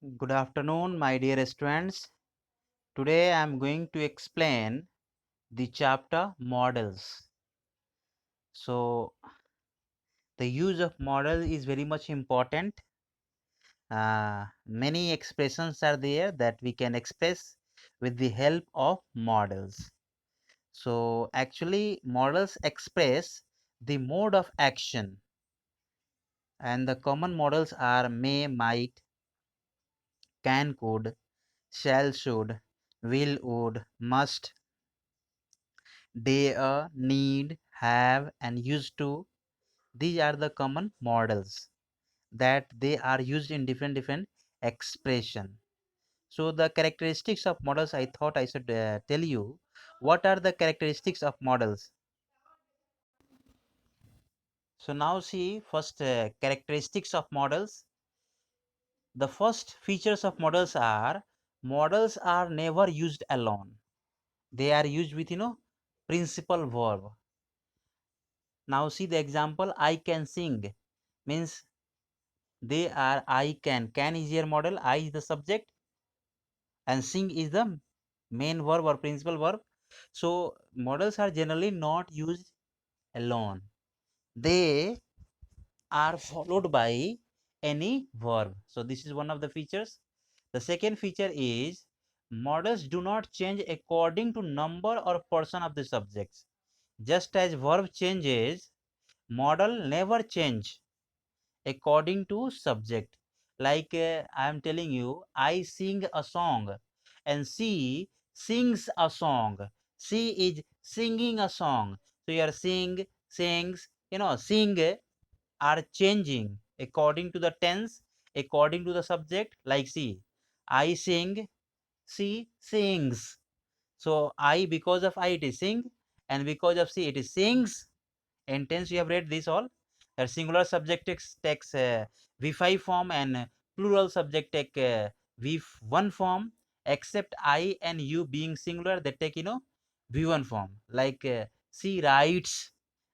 Good afternoon, my dear students. Today I am going to explain the chapter models. So, the use of model is very much important. Many expressions are there that we can express with the help of models. So, actually, models express the mode of action, and the common models are may, might, can, could, shall, should, will, would, must, dare, need, have, and used to. These are the common models that they are used in different expression. So the characteristics of models, I thought I should tell you what are the characteristics of models. So now see first characteristics of models. The first features of models are never used alone. They are used with principal verb. Now see the example, I can sing means they are I can is your model, I is the subject, and sing is the main verb or principal verb. So models are generally not used alone, they are followed by any verb. So this is one of the features. The second feature is models do not change according to number or person of the subjects. Just as verb changes, model never change according to subject. Like I am telling you, I sing a song and she sings a song. She is singing a song. So your sing, sings, sing are changing according to the tense, according to the subject. Like see, I sing, she sings. So I, because of I, it is sing, and because of she, it is sings. And tense you have read this all. Singular subject takes v5 form, and plural subject take v1 form, except I and you being singular, they take v1 form. Like she writes,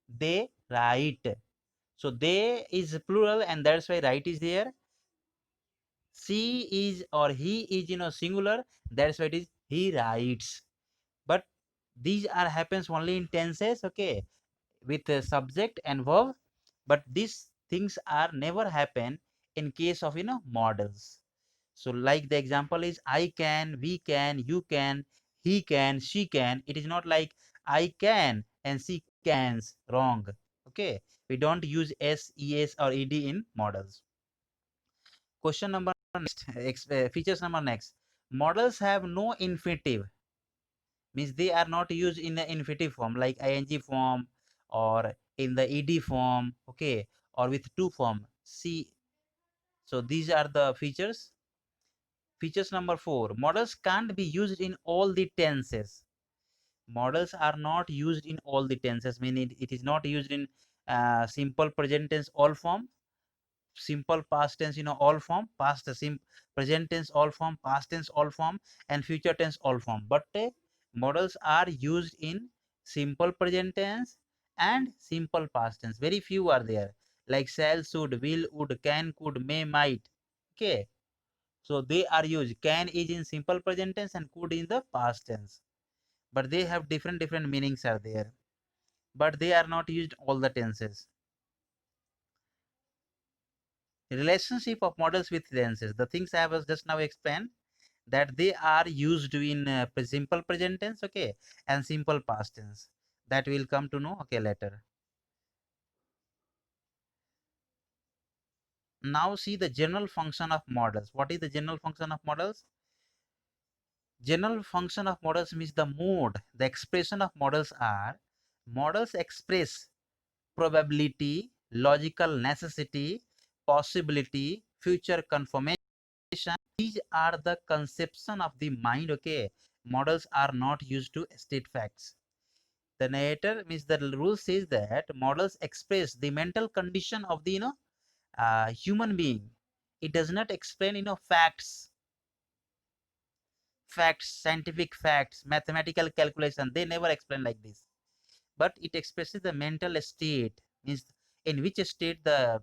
they write. So they is plural, and that's why write is there. She is or he is singular, that's why it is he writes. But these are happens only in tenses, okay, with a subject and verb. But these things are never happen in case of models. So like the example is I can, we can, you can, he can, she can. It is not like I can and she cans. Wrong. Okay, we don't use s, es or ed in models. Question number next, features number next, models have no infinitive, means they are not used in the infinitive form like ing form or in the ed form, okay, or with two form. See, so these are the features. Features number 4, models can't be used in all the tenses. Models are not used in all the tenses, meaning it is not used in simple present tense all form, simple past tense all form, past present tense all form, past tense all form, and future tense all form. But models are used in simple present tense and simple past tense. Very few are there, like shall, should, will, would, can, could, may, might. Okay, so they are used. Can is in simple present tense and could in the past tense, but they have different meanings are there, but they are not used all the tenses. Relationship of models with tenses, the things I was just now explained, that they are used in simple present tense, okay, and simple past tense. That will come to know, okay, later. Now see the general function of models. What is the general function of models? General function of models means the mode, the expression of models are, models express probability, logical necessity, possibility, future confirmation. These are the conception of the mind, okay. Models are not used to state facts. The narrator means the rule says that models express the mental condition of the human being. It does not explain facts, scientific facts, mathematical calculation. They never explain like this, but it expresses the mental state, means in which state the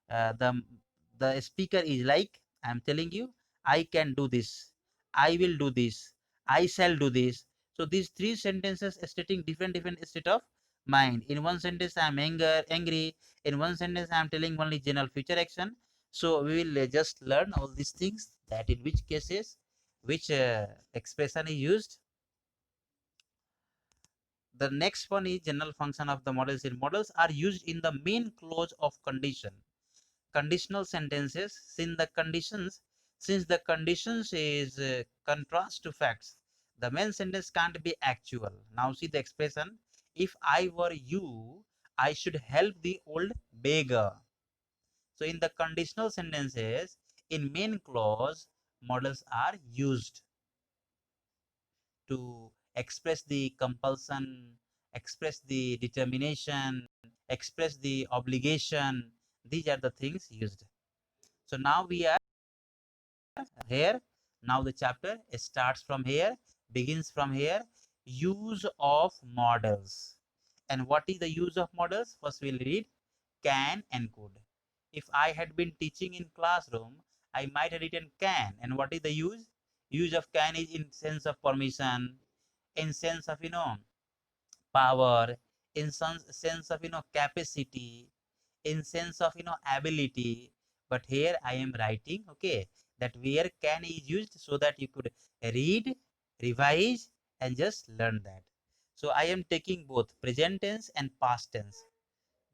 the speaker is, like I am telling you, I can do this, I will do this, I shall do this. So these three sentences stating different state of mind. In one sentence I am angry. In one sentence I am telling only general future action. So we will just learn all these things, that in which cases which expression is used. The next one is general function of the models. In models are used in the main clause of condition. Conditional sentences, since the conditions is contrast to facts, the main sentence can't be actual. Now see the expression, if I were you, I should help the old beggar. So in the conditional sentences, in main clause, models are used to express the compulsion, express the determination, express the obligation. These are the things used. So now we are here. Now the chapter starts from here, begins from here. Use of models. And what is the use of models? First we'll read can and could. If I had been teaching in classroom, I might have written can. And what is the use? Use of can is in sense of permission, in sense of power, in some sense of capacity, in sense of ability. But here I am writing, okay, that where can is used so that you could read, revise, and just learn that. So I am taking both present tense and past tense,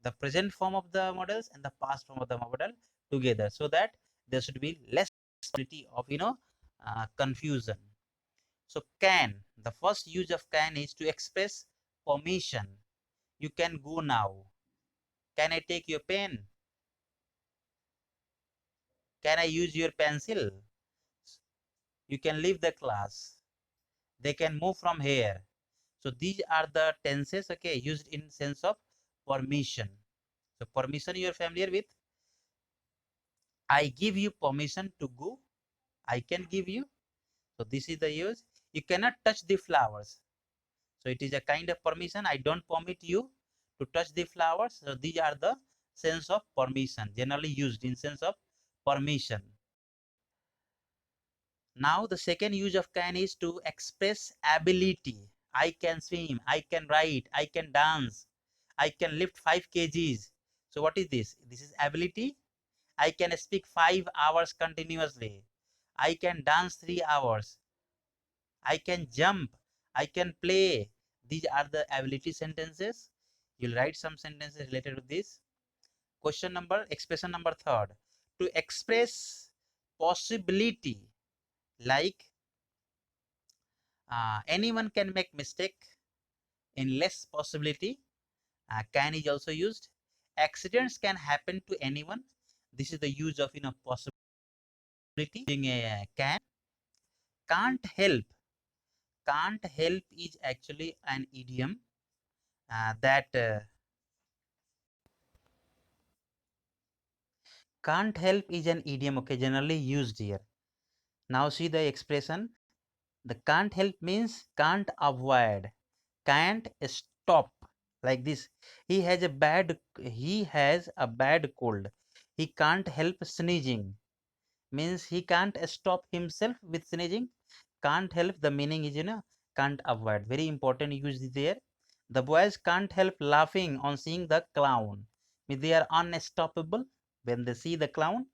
the present form of the models and the past form of the model together, so that there should be less possibility of confusion. So can, the first use of can is to express permission. You can go now. Can I take your pen? Can I use your pencil? You can leave the class. They can move from here. So these are the tenses, okay, used in sense of permission. So permission you are familiar with. I give you permission to go. I can give you. So this is the use. You cannot touch the flowers. So it is a kind of permission. I don't permit you to touch the flowers. So these are the sense of permission, generally used in sense of permission. Now the second use of can is to express ability. I can swim, I can write, I can dance, I can lift 5 kgs. So what is this? This is ability. I can speak 5 hours continuously. I can dance 3 hours. I can jump. I can play. These are the ability sentences. You'll write some sentences related to this. Expression number third. To express possibility, like anyone can make mistake. In less possibility, can is also used. Accidents can happen to anyone. This is the use of possibility. Using a can't help. Can't help is actually an idiom that can't help is an idiom occasionally used here. Now see the expression. The can't help means can't avoid, can't stop, like this. He has a bad cold. He can't help sneezing. Means he can't stop himself with sneezing. Can't help, the meaning is can't avoid. Very important use there. The boys can't help laughing on seeing the clown. Means they are unstoppable when they see the clown.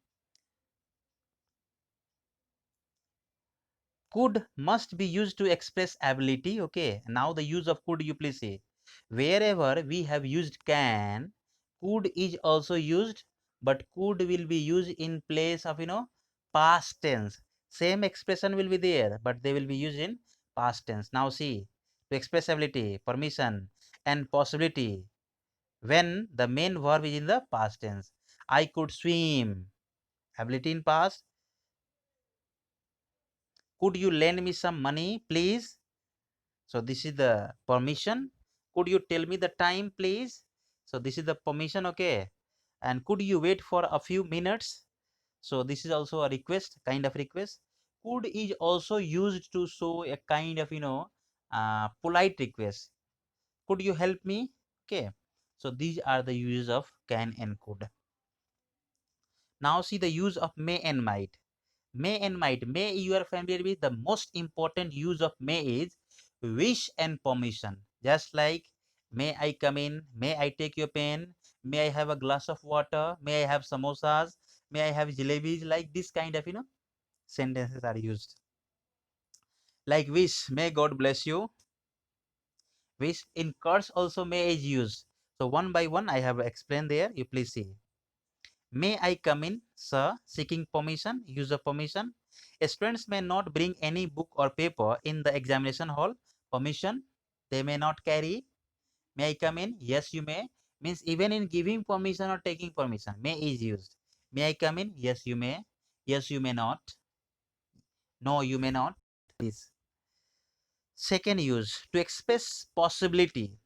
Could must be used to express ability. Okay, now the use of could, you please say. Wherever we have used can, could is also used, but could will be used in place of past tense. Same expression will be there, but they will be used in past tense. Now see, to express ability, permission, and possibility, when the main verb is in the past tense. I could swim, ability in past. Could you lend me some money, please? So this is the permission. Could you tell me the time, please? So this is the permission, okay. And could you wait for a few minutes? So this is also a request, kind of request. Could is also used to show a kind of polite request. Could you help me? Okay. So these are the uses of can and could. Now see the use of may and might. May and might. May you are familiar with. The most important use of may is wish and permission. Just like may I come in, may I take your pen, may I have a glass of water, may I have samosas, may I have jalebis, like this kind of sentences are used. Like wish, may God bless you. Wish in curse also may is used. So one by one I have explained there. You please see. May I come in, sir? Seeking permission, use of permission. Students may not bring any book or paper in the examination hall. Permission, they may not carry. May I come in? Yes, you may. Means even in giving permission or taking permission, may is used. May I come in? Yes, you may. Yes, you may not. No, you may not. This. Second use, to express possibility.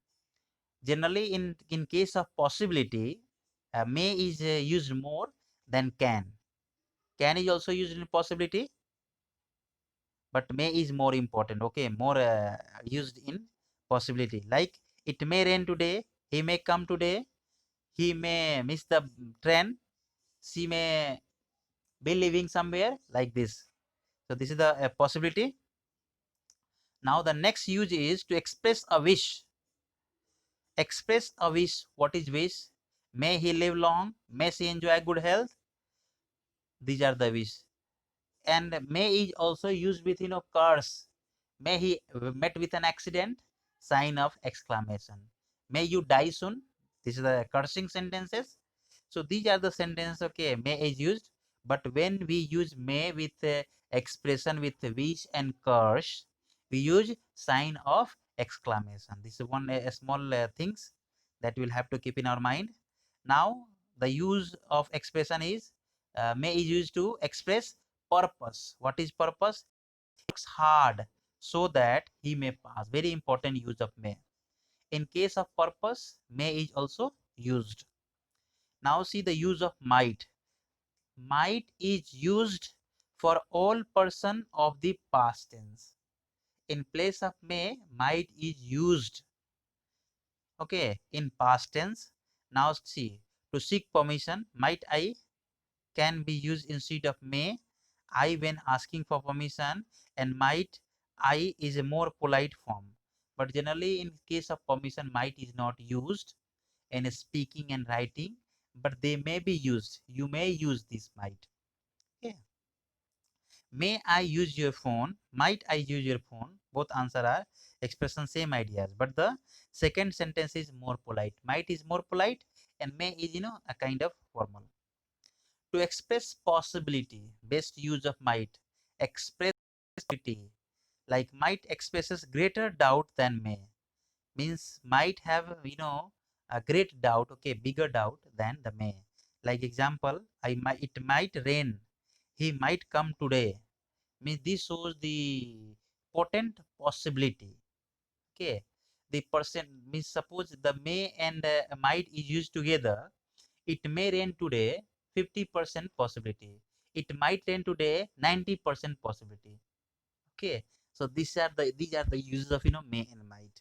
Generally, in case of possibility, may is used more than can. Can is also used in possibility, but may is more important. Okay, more used in possibility. Like it may rain today, he may come today, he may miss the train, she may be living somewhere, like this. So this is the possibility. Now the next use is to express a wish. Express a wish. What is wish? May he live long, may she enjoy good health. These are the wish. And may is also used with curse. May he met with an accident, sign of exclamation. May you die soon. This is the cursing sentences. So these are the sentences. Okay, may is used, but when we use may with expression with wish and curse, we use sign of exclamation. This is one small things that we'll have to keep in our mind. Now the use of expression is may is used to express purpose. What is purpose? Works hard so that he may pass. Very important use of may. In case of purpose, may is also used. Now see the use of might. Might is used for all person of the past tense. In place of may, might is used. Okay, in past tense. Now see, to seek permission, might I can be used instead of may. I when asking for permission, and might I is a more polite form. But generally in case of permission, might is not used in speaking and writing, but they may be used. You may use this might. Okay. May I use your phone? Might I use your phone? Both answer are expression same ideas, but the second sentence is more polite. Might is more polite and may is a kind of formal. To express possibility, best use of might. Express possibility, like might expresses greater doubt than may. Means might have a great doubt, okay, bigger doubt than the may. Like example, it might rain, he might come today. Means this shows the potent possibility. Okay, the percent means suppose the may and might is used together. It may rain today, 50% possibility. It might rain today, 90% possibility. Okay, so these are the uses of may and might.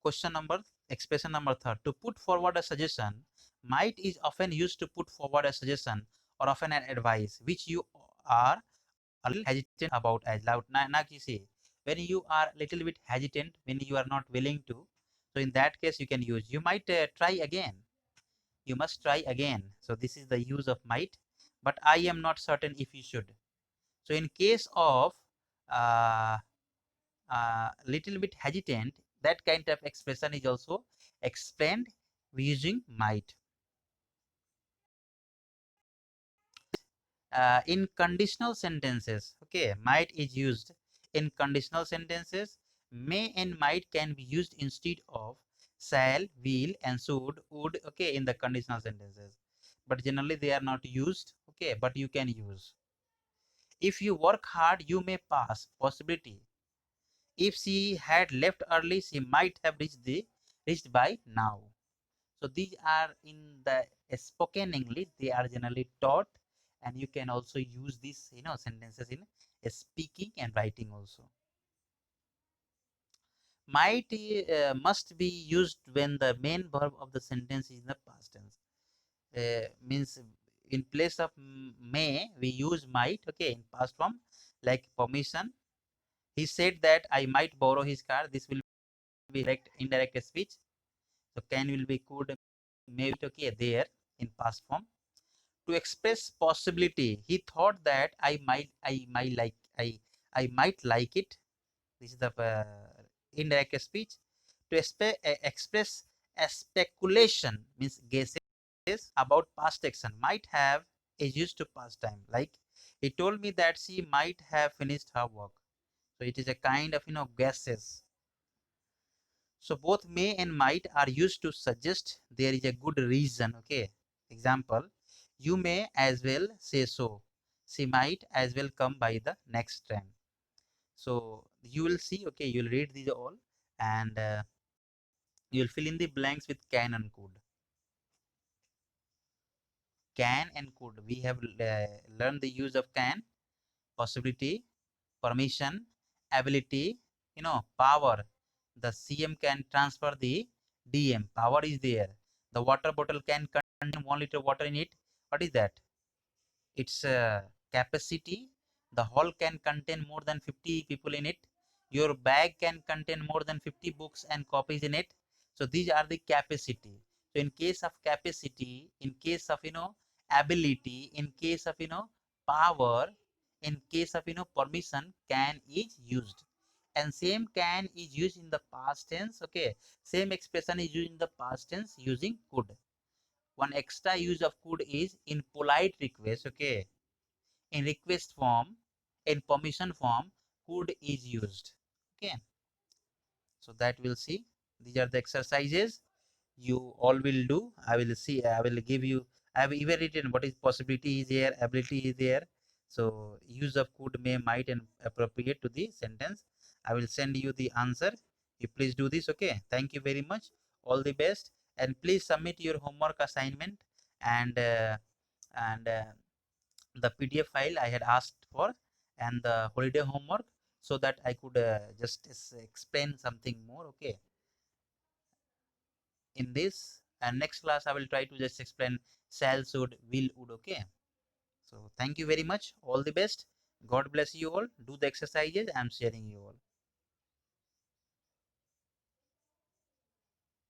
Question number Expression number third. To put forward a suggestion, might is often used to put forward a suggestion or often an advice which you are a little hesitant about as loud. Na ki say, when you are a little bit hesitant, when you are not willing to, so in that case you can use. You might try again. You must try again. So this is the use of might, but I am not certain if you should. So in case of uh, little bit hesitant, that kind of expression is also explained using might. In conditional sentences, okay, might is used in conditional sentences. May and might can be used instead of shall, will, and should, would, okay, in the conditional sentences. But generally they are not used, okay, but you can use. If you work hard, you may pass. Possibility. If she had left early, she might have reached by now. So these are in the spoken English. They are generally taught, and you can also use these sentences in speaking and writing also. Might must be used when the main verb of the sentence is in the past tense. Means in place of may we use might, okay, in past form, like permission. He said that I might borrow his car. This will be direct indirect speech. So can will be could, maybe, okay, there in past form. To express possibility, he thought that I might like it. This is the indirect speech. To express a speculation, means guesses about past action, might have is used to past time. Like he told me that she might have finished her work. So it is a kind of guesses. So both may and might are used to suggest there is a good reason. Okay. Example, you may as well say so. She might as well come by the next train. So you will see, okay, you'll read these all, and you'll fill in the blanks with can and could. Can and could. We have learned the use of can, possibility, permission, ability, power. The CM can transfer the DM. Power is there. The water bottle can contain 1 liter water in it. What is that? Its capacity. The hall can contain more than 50 people in it. Your bag can contain more than 50 books and copies in it. So these are the capacity. So in case of capacity, in case of ability, in case of power, in case of permission, can is used. And same can is used in the past tense. Okay, same expression is used in the past tense using could. One extra use of could is in polite request. Okay, in request form, in permission form, could is used. Okay, so that we'll see. These are the exercises you all will do. I will see, I will give you, I have even written what is possibility is there, ability is there. So use of could, may, might, and appropriate to the sentence. I will send you the answer. You please do this. Okay, thank you very much. All the best, and please submit your homework assignment, and the PDF file I had asked for, and the holiday homework, so that I could just explain something more. Okay, in this and next class I will try to just explain shall, should, will, would. Okay, so thank you very much. All the best. God bless you all. Do the exercises I am sharing you all.